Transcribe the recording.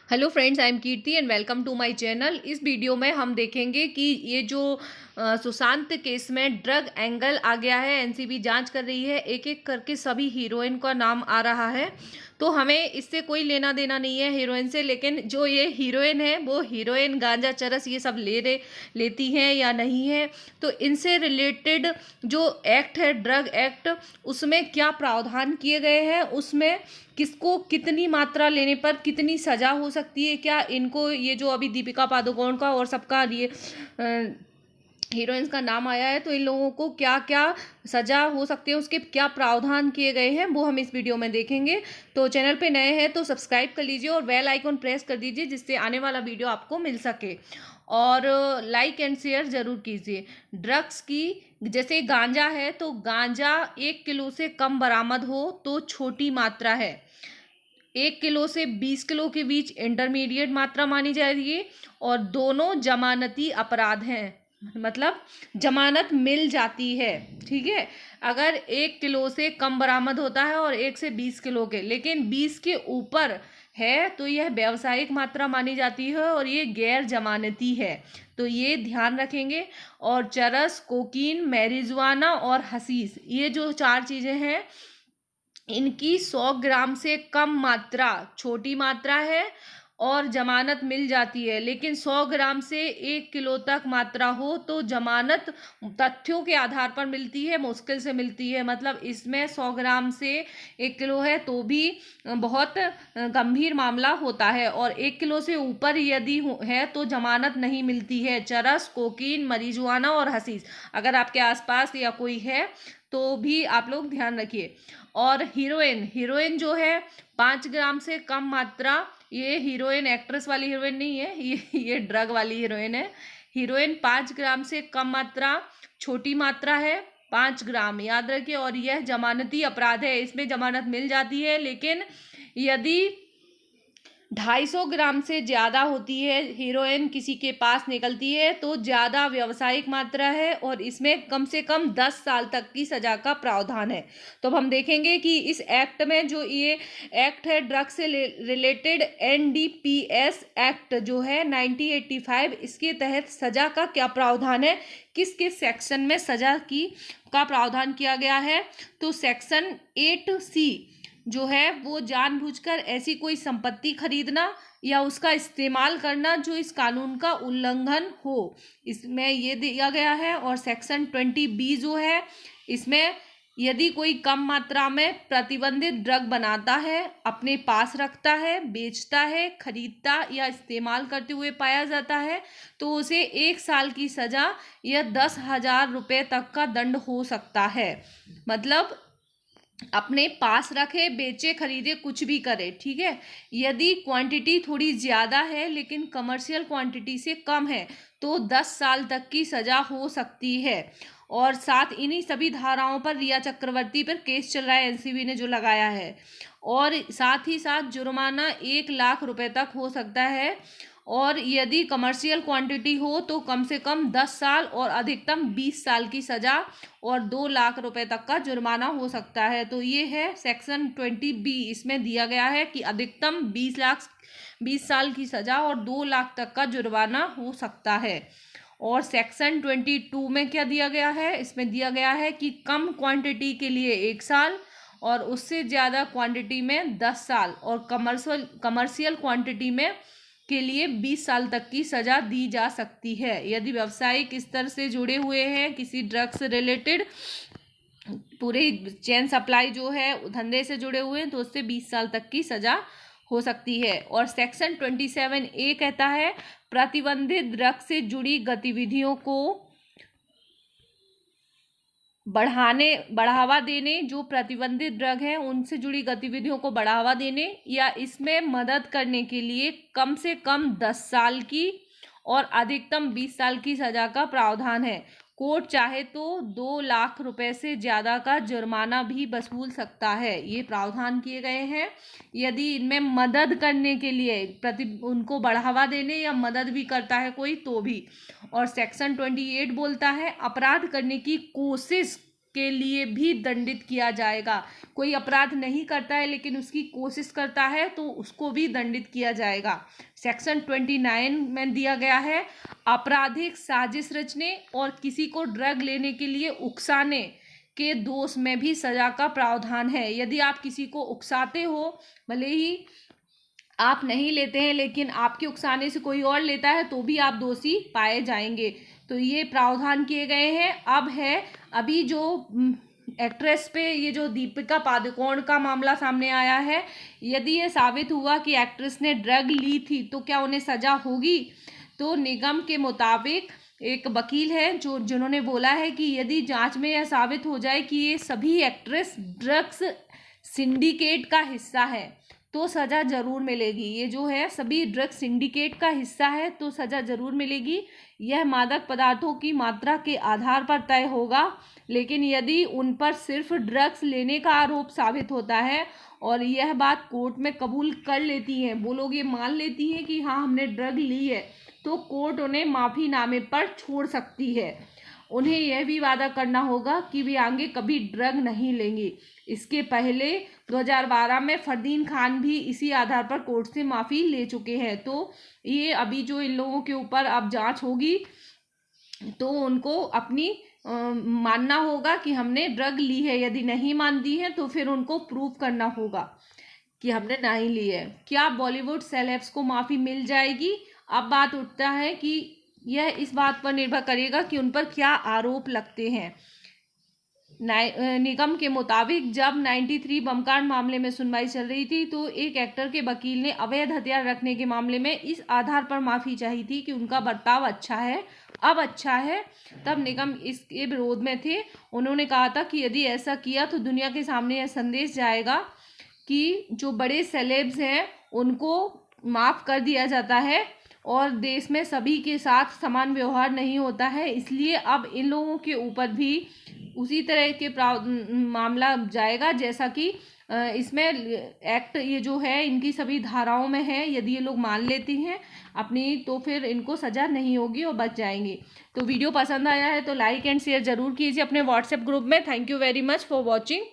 Hello friends, I am Kirti and welcome to my channel. इस video में हम देखेंगे कि ये जो सुशांत केस में ड्रग एंगल आ गया है। एनसीबी जांच कर रही है, एक एक करके सभी हीरोइन का नाम आ रहा है। तो हमें इससे कोई लेना देना नहीं है हीरोइन से, लेकिन जो ये हीरोइन है वो हीरोइन गांजा चरस ये सब लेती हैं या नहीं है, तो इनसे रिलेटेड जो एक्ट है ड्रग एक्ट, उसमें क्या प्रावधान किए गए हैं, उसमें किसको कितनी मात्रा लेने पर कितनी सजा हो सकती है, क्या इनको ये जो अभी दीपिका पादुकोण का और सबका ये हीरोइंस का नाम आया है, तो इन लोगों को क्या क्या सजा हो सकती है, उसके क्या प्रावधान किए गए हैं, वो हम इस वीडियो में देखेंगे। तो चैनल पे नए हैं तो सब्सक्राइब कर लीजिए और बेल आइकन प्रेस कर दीजिए, जिससे आने वाला वीडियो आपको मिल सके। और लाइक एंड शेयर जरूर कीजिए। ड्रग्स की जैसे गांजा है, तो गांजा 1 किलो से कम बरामद हो तो छोटी मात्रा है, 1 किलो से 20 किलो के बीच इंटरमीडिएट मात्रा मानी जाएगी, और दोनों जमानती अपराध हैं, मतलब जमानत मिल जाती है। ठीक है, अगर 1 किलो से कम बरामद होता है और 1 से 20 किलो के, लेकिन 20 के ऊपर है तो यह व्यावसायिक मात्रा मानी जाती है और ये गैर जमानती है, तो ये ध्यान रखेंगे। और चरस, कोकीन, मैरिजुआना और हशीश, ये जो 4 चीज़ें हैं, इनकी 100 ग्राम से कम मात्रा छोटी मात्रा है और जमानत मिल जाती है, लेकिन 100 ग्राम से 1 किलो तक मात्रा हो तो जमानत तथ्यों के आधार पर मिलती है, मुश्किल से मिलती है। मतलब इसमें 100 ग्राम से 1 किलो है तो भी बहुत गंभीर मामला होता है, और 1 किलो से ऊपर यदि है तो जमानत नहीं मिलती है। चरस, कोकीन, मरीजुआना और हशीश, अगर आपके आसपास या कोई है तो भी आप लोग ध्यान रखिए। और हीरोइन जो है 5 ग्राम से कम मात्रा, ये हीरोइन एक्ट्रेस वाली हीरोइन नहीं है, ये ड्रग वाली हीरोइन है। हीरोइन 5 ग्राम से कम मात्रा, छोटी मात्रा है 5 ग्राम, याद रखिए। और यह जमानती अपराध है, इसमें जमानत मिल जाती है, लेकिन यदि 250 ग्राम से ज़्यादा होती है हीरोइन किसी के पास निकलती है तो ज़्यादा व्यावसायिक मात्रा है, और इसमें कम से कम 10 साल तक की सज़ा का प्रावधान है। तो अब हम देखेंगे कि इस एक्ट में जो ये एक्ट है ड्रग से रिलेटेड, एनडीपीएस एक्ट जो है 1985, इसके तहत सज़ा का क्या प्रावधान है, किस किस सेक्शन में सज़ा की का प्रावधान किया गया है। तो सेक्शन 8C जो है वो जानबूझकर ऐसी कोई संपत्ति खरीदना या उसका इस्तेमाल करना जो इस कानून का उल्लंघन हो, इसमें ये दिया गया है। और सेक्शन 20B जो है, इसमें यदि कोई कम मात्रा में प्रतिबंधित ड्रग बनाता है, अपने पास रखता है, बेचता है, खरीदता या इस्तेमाल करते हुए पाया जाता है, तो उसे 1 साल की सजा या 10,000 रुपये तक का दंड हो सकता है। मतलब अपने पास रखे, बेचे, खरीदे, कुछ भी करे, ठीक है। यदि क्वांटिटी थोड़ी ज़्यादा है लेकिन कमर्शियल क्वांटिटी से कम है तो 10 साल तक की सज़ा हो सकती है। और साथ इन्हीं सभी धाराओं पर रिया चक्रवर्ती पर केस चल रहा है, एनसीबी ने जो लगाया है। और साथ ही साथ जुर्माना 1 लाख रुपए तक हो सकता है, और यदि कमर्शियल क्वांटिटी हो तो कम से कम 10 साल और अधिकतम 20 साल की सज़ा और 2 लाख रुपए तक का जुर्माना हो सकता है। तो ये है सेक्शन 20B, इसमें दिया गया है कि अधिकतम 20 साल की सज़ा और 2 लाख तक का जुर्माना हो सकता है। और सेक्शन 22 में क्या दिया गया है, इसमें दिया गया है कि कम क्वांटिटी के लिए 1 साल और उससे ज़्यादा क्वांटिटी में 10 साल, और कमर्शियल क्वांटिटी में के लिए 20 साल तक की सज़ा दी जा सकती है। यदि व्यावसायिक स्तर से जुड़े हुए हैं किसी ड्रग से रिलेटेड, पूरे चेन सप्लाई जो है धंधे से जुड़े हुए हैं, तो उससे 20 साल तक की सज़ा हो सकती है। और सेक्शन 27A कहता है प्रतिबंधित ड्रग से जुड़ी गतिविधियों को बढ़ावा देने, जो प्रतिबंधित ड्रग हैं उनसे जुड़ी गतिविधियों को बढ़ावा देने या इसमें मदद करने के लिए कम से कम 10 साल की और अधिकतम 20 साल की सज़ा का प्रावधान है। कोर्ट चाहे तो 2 लाख रुपए से ज़्यादा का जुर्माना भी वसूल सकता है, ये प्रावधान किए गए हैं। यदि इनमें मदद करने के लिए उनको बढ़ावा देने या मदद भी करता है कोई तो भी। और सेक्शन 28 बोलता है अपराध करने की कोशिश के लिए भी दंडित किया जाएगा। कोई अपराध नहीं करता है लेकिन उसकी कोशिश करता है तो उसको भी दंडित किया जाएगा। सेक्शन 29 में दिया गया है, आपराधिक साजिश रचने और किसी को ड्रग लेने के लिए उकसाने के दोष में भी सजा का प्रावधान है। यदि आप किसी को उकसाते हो, भले ही आप नहीं लेते हैं लेकिन आपके उकसाने से कोई और लेता है, तो भी आप दोषी पाए जाएंगे। तो ये प्रावधान किए गए हैं। अब है अभी जो एक्ट्रेस पे ये जो दीपिका पादुकोण का मामला सामने आया है, यदि ये साबित हुआ कि एक्ट्रेस ने ड्रग ली थी तो क्या उन्हें सजा होगी? तो निगम के मुताबिक एक वकील है जिन्होंने बोला है कि यदि जांच में यह साबित हो जाए कि ये सभी एक्ट्रेस ड्रग्स सिंडिकेट का हिस्सा है तो सज़ा ज़रूर मिलेगी। ये जो है सभी ड्रग सिंडिकेट का हिस्सा है तो सज़ा ज़रूर मिलेगी। यह मादक पदार्थों की मात्रा के आधार पर तय होगा, लेकिन यदि उन पर सिर्फ ड्रग्स लेने का आरोप साबित होता है और यह बात कोर्ट में कबूल कर लेती हैं, वो लोग ये मान लेती हैं कि हाँ हमने ड्रग ली है, तो कोर्ट उन्हें माफ़ीनामे पर छोड़ सकती है। उन्हें यह भी वादा करना होगा कि वे आगे कभी ड्रग नहीं लेंगी। इसके पहले 2012 में फरदीन खान भी इसी आधार पर कोर्ट से माफ़ी ले चुके हैं। तो ये अभी जो इन लोगों के ऊपर अब जांच होगी तो उनको अपनी मानना होगा कि हमने ड्रग ली है। यदि नहीं मानती हैं तो फिर उनको प्रूफ करना होगा कि हमने नहीं ली है। क्या बॉलीवुड सेलेब्स को माफ़ी मिल जाएगी? अब बात उठता है कि यह इस बात पर निर्भर करेगा कि उन पर क्या आरोप लगते हैं। निगम के मुताबिक जब 93 बमकांड मामले में सुनवाई चल रही थी तो एक एक्टर के वकील ने अवैध हथियार रखने के मामले में इस आधार पर माफ़ी चाही थी कि उनका बर्ताव अच्छा है, अब अच्छा है। तब निगम इसके विरोध में थे। उन्होंने कहा था कि यदि ऐसा किया तो दुनिया के सामने यह संदेश जाएगा कि जो बड़े सेलेब्स हैं उनको माफ़ कर दिया जाता है और देश में सभी के साथ समान व्यवहार नहीं होता है। इसलिए अब इन लोगों के ऊपर भी उसी तरह के मामला जाएगा जैसा कि इसमें एक्ट ये जो है इनकी सभी धाराओं में है। यदि ये लोग मान लेती हैं अपनी तो फिर इनको सज़ा नहीं होगी और बच जाएंगे। तो वीडियो पसंद आया है तो लाइक एंड शेयर ज़रूर कीजिए अपने व्हाट्सएप ग्रुप में। Thank you very much for watching.